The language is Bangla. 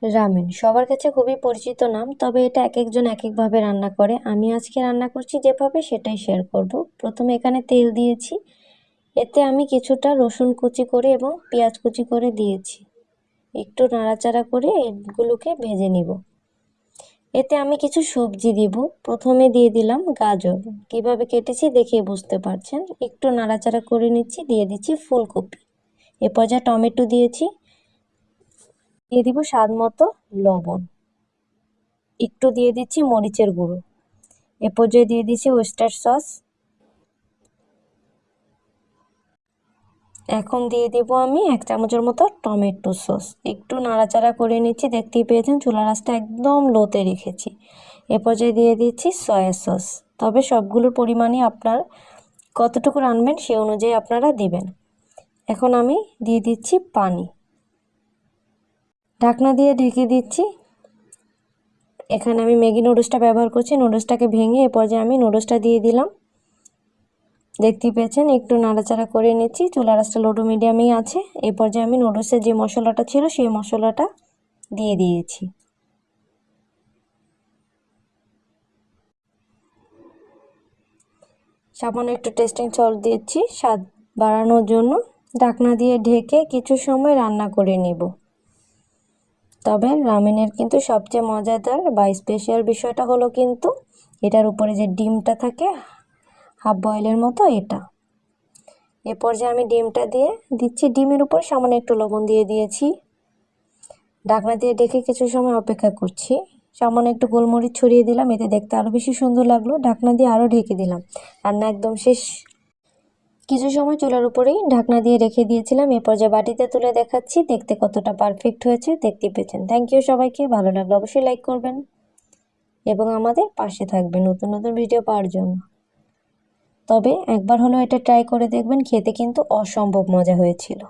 রামেন সবার কাছে খুবই পরিচিত নাম, তবে এটা এক একজন এক একভাবে রান্না করে। আমি আজকে রান্না করছি যেভাবে সেটাই শেয়ার করব। প্রথমে এখানে তেল দিয়েছি, এতে আমি কিছুটা রসুন কুচি করে এবং পেঁয়াজ কুচি করে দিয়েছি। একটু নাড়াচাড়া করে এগুলোকে ভেজে নিব। এতে আমি কিছু সবজি দিব। প্রথমে দিয়ে দিলাম গাজর, কিভাবে কেটেছি দেখে বুঝতে পারছেন। একটু নাড়াচাড়া করে নিচ্ছি, দিয়ে দিচ্ছি ফুলকপি। এ পর্যায়ে টমেটো দিয়েছি, দিয়ে দিব স্বাদ মতো লবণ, একটু দিয়ে দিচ্ছি মরিচের গুঁড়ো। এ পর্যায়ে দিয়ে দিচ্ছি ওয়েস্টার সস। এখন দিয়ে দিব আমি 1 চামচের মতো টমেটো সস। একটু নাড়াচাড়া করে নিচ্ছি, দেখতেই পেয়েছেন চুলার আঁচটা একদম লোতে রেখেছি। এ পর্যায়ে দিয়ে দিচ্ছি সয়া সস, তবে সবগুলোর পরিমাণই আপনার কতটুকু রান্নবেন সে অনুযায়ী আপনারা দিবেন। এখন আমি দিয়ে দিচ্ছি পানি, ঢাকনা দিয়ে ঢেকে দিচ্ছি। এখানে আমি ম্যাগি নুডলসটা ব্যবহার করছি, নুডলসটাকে ভেঙে এ পর্যায়ে আমি নুডলসটা দিয়ে দিলাম। দেখতেই পেয়েছেন একটু নাড়াচাড়া করে নিচ্ছি, চুলার আঁচটা লো টু মিডিয়ামেই আছে। এই পর্যায়ে আমি নুডলসের যে মশলাটা ছিল সেই মশলাটা দিয়ে দিয়েছি। সামান্য একটু টেস্টিং সল্ট দিয়েছি স্বাদ বাড়ানোর জন্য। ঢাকনা দিয়ে ঢেকে কিছু সময় রান্না করে নেব। তবে রামেনের কিন্তু সবচেয়ে মজাদার বা স্পেশাল বিষয়টা হলো কিন্তু এটার উপরে যে ডিমটা থাকে হাফ বয়েলের মতো, এটা। এ পর্যায়ে আমি ডিমটা দিয়ে দিচ্ছি, ডিমের উপর সামান্য একটু লবণ দিয়ে দিয়েছি। ঢাকনা দিয়ে ঢেকে কিছু সময় অপেক্ষা করছি। সামান্য একটু গোলমরিচ ছড়িয়ে দিলাম, এতে দেখতে আরও বেশি সুন্দর লাগলো। ঢাকনা দিয়ে আরও ঢেকে দিলাম, রান্না একদম শেষ। কিছু সময় চুলার উপরেই ঢাকনা দিয়ে রেখে দিয়েছিলাম। এ পর্যায়ে বাটিতে তুলে দেখাচ্ছি দেখতে কতটা পারফেক্ট হয়েছে। দেখতে পেয়েছেন। থ্যাংক ইউ সবাইকে। ভালো লাগলে অবশ্যই লাইক করবেন এবং আমাদের পাশে থাকবেন নতুন নতুন ভিডিও পাওয়ার জন্য। তবে একবার হলেও এটা ট্রাই করে দেখবেন, খেতে কিন্তু অসম্ভব মজা হয়েছিল।